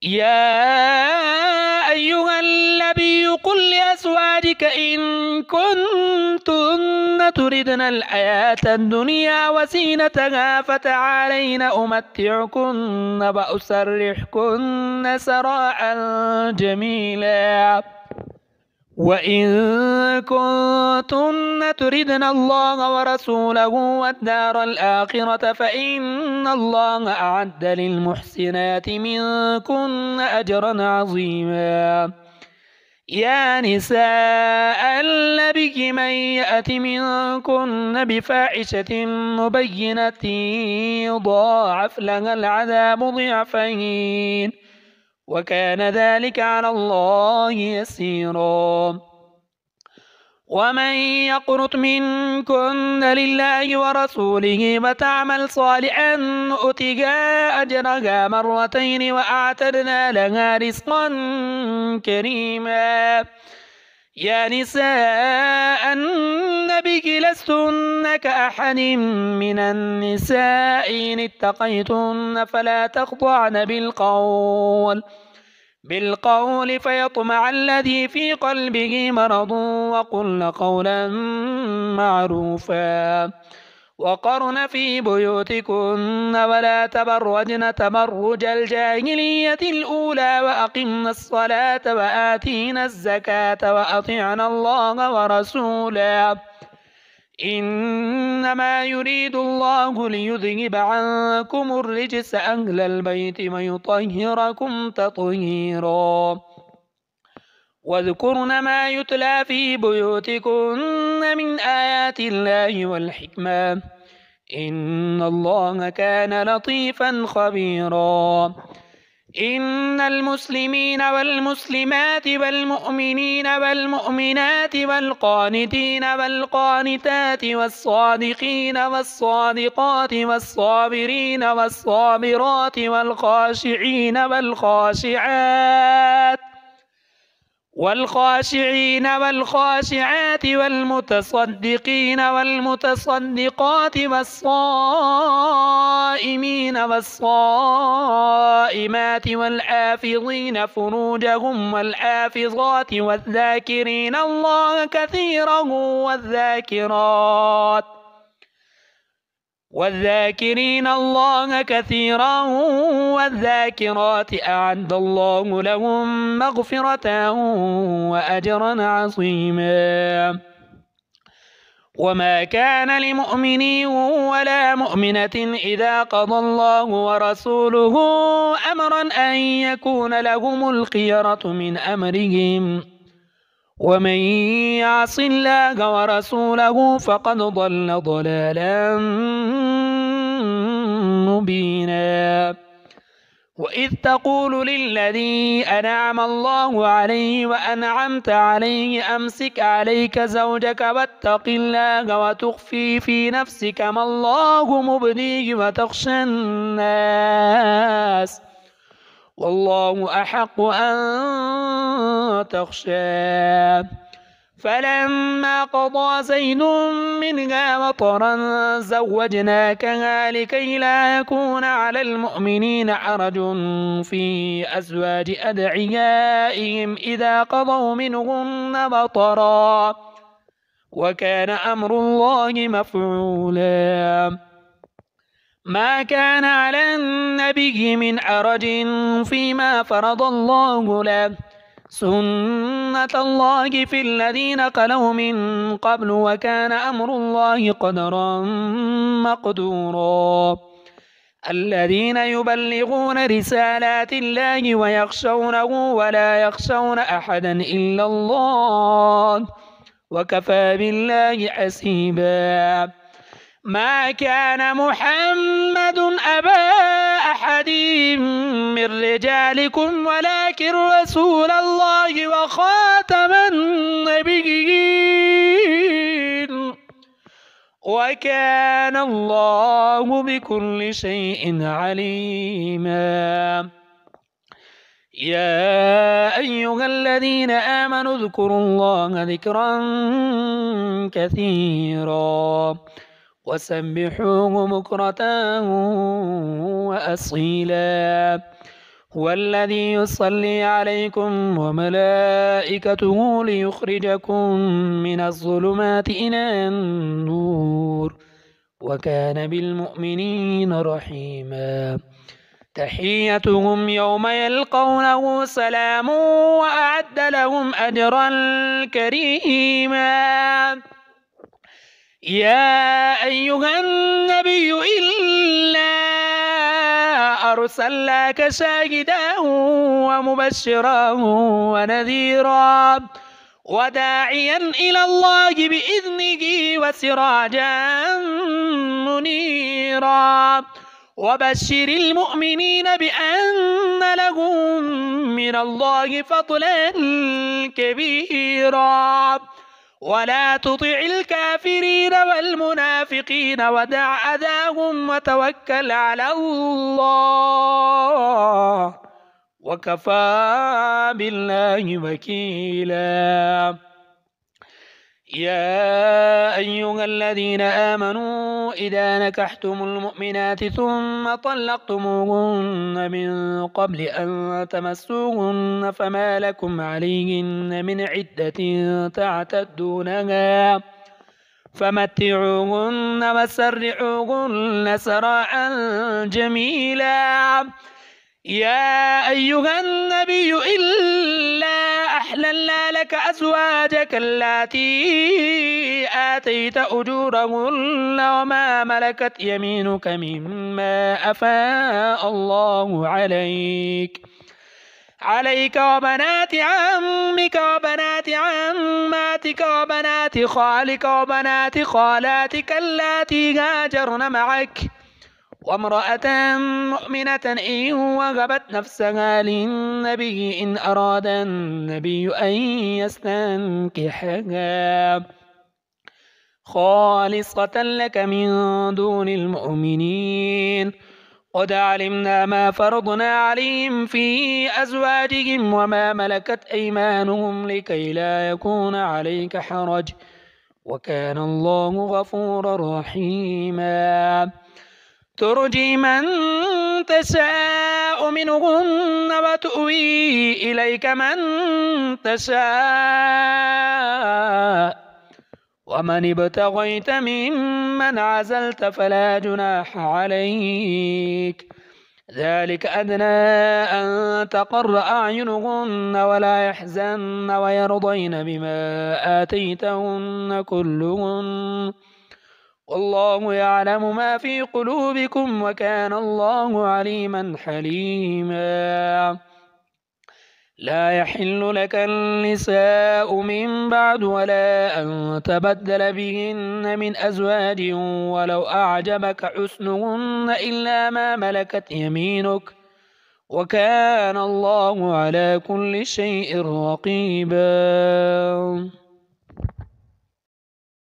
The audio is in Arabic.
يا أيها النبي قل لأزواجك إن كنتن تردن الحياة الدنيا وزينتها فتعالين أمتعكن وأسرحكن سراحا جميلا. وإن كنتن تردن الله ورسوله والدار الآخرة فإن الله أعد للمحسنات منكن أجرا عظيما. يا نساء النبي من يأت منكن بفاحشة مبينة يضاعف لها العذاب ضعفين وكان ذلك على الله يسيرا. ومن يقنط منكن لله ورسوله وتعمل صالحا نؤتها أجرها مرتين وأعتدنا لها رزقا كريما. يا نساء النبي لستن كأحد من النساء إن اتقيتن فلا تخضعن بالقول فيطمع الذي في قلبه مرض وقلن قولا معروفا. وقرن في بيوتكن ولا تبرجن تبرج الجاهلية الأولى وأقمن الصلاة وآتينا الزكاة وأطعنا الله ورسوله إنما يريد الله ليذهب عنكم الرجس أهل البيت ويطهركم تطهيرا. واذكرن ما يتلى في بيوتكن من آيات الله والحكمة إن الله كان لطيفا خبيرا. إن المسلمين والمسلمات والمؤمنين والمؤمنات والقانتين والقانتات والصادقين والصادقات والصابرين والصابرات والخاشعين والخاشعات والمتصدقين والمتصدقات والصائمين والصائمات والحافظين فروجهم والحافظات والذاكرين الله كثيرا والذاكرين الله كثيرا والذاكرات أعد الله لهم مغفرة وأجرا عظيما. وما كان لمؤمن ولا مؤمنة إذا قضى الله ورسوله أمرا أن يكون لهم الخيرة من أمرهم ومن يعص الله ورسوله فقد ضل ضلالا مبينا. وإذ تقول للذي أنعم الله عليه وأنعمت عليه أمسك عليك زوجك واتق الله وتخفي في نفسك ما الله مبديه وتخشى الناس والله أحق أن تخشاه. فلما قضى زيد منها وطرا زوجناكها لكي لا يكون على المؤمنين حرج في أزواج أدعيائهم إذا قضوا منهن وطرا وكان أمر الله مفعولا. ما كان على النبي من حرج فيما فرض الله له سنة الله في الذين خلوا من قبل وكان أمر الله قدرا مقدورا. الذين يبلغون رسالات الله ويخشونه ولا يخشون أحدا إلا الله وكفى بالله حسيبا. ما كان محمد أبا أحد من رجالكم ولكن رسول الله وخاتم النبيين وكان الله بكل شيء عليما. يا أيها الذين آمنوا اذكروا الله ذكرا كثيرا وسبحوه بكرة وأصيلا هو الذي يصلي عليكم وملائكته ليخرجكم من الظلمات إلى النور وكان بالمؤمنين رحيما تحيتهم يوم يلقونه سلام وأعد لهم أجرا كريما يا أيها النبي إنا أرسلناك شاهدا ومبشرا ونذيرا وداعيا إلى الله بإذنه وسراجا منيرا وبشر المؤمنين بأن لهم من الله فضلا كبيرا ولا تطع الكافرين والمنافقين ودع أذاهم وتوكل على الله وكفى بالله وكيلا يا أيها الذين آمنوا إذا نكحتم المؤمنات ثم طلقتموهن من قبل أن تمسوهن فما لكم عليهن من عدة تعتدونها فمتعوهن وسرحوهن سراحا جميلا يا أيها النبي إلا أحللنا لك أزواجك اللاتي آتيت أجورهن وما ملكت يمينك مما أفاء الله عليك وبنات عمك وبنات عماتك وبنات خالك وبنات خالاتك اللاتي هاجرن معك وامرأة مؤمنة إن وهبت نفسها للنبي إن أراد النبي أن يستنكحها خالصة لك من دون المؤمنين قد علمنا ما فرضنا عليهم في أزواجهم وما ملكت أيمانهم لكي لا يكون عليك حرج وكان الله غفورا رحيما ترجي من تشاء منهن وتؤوي إليك من تشاء ومن ابتغيت ممن عزلت فلا جناح عليك ذلك أدنى أن تقر أعينهن ولا يحزن ويرضين بما آتيتهن كلهن والله يعلم ما في قلوبكم وكان الله عليما حليما لا يحل لك النساء من بعد ولا أن تبدل بهن من أزواج ولو أعجبك حسنهن إلا ما ملكت يمينك وكان الله على كل شيء رقيبا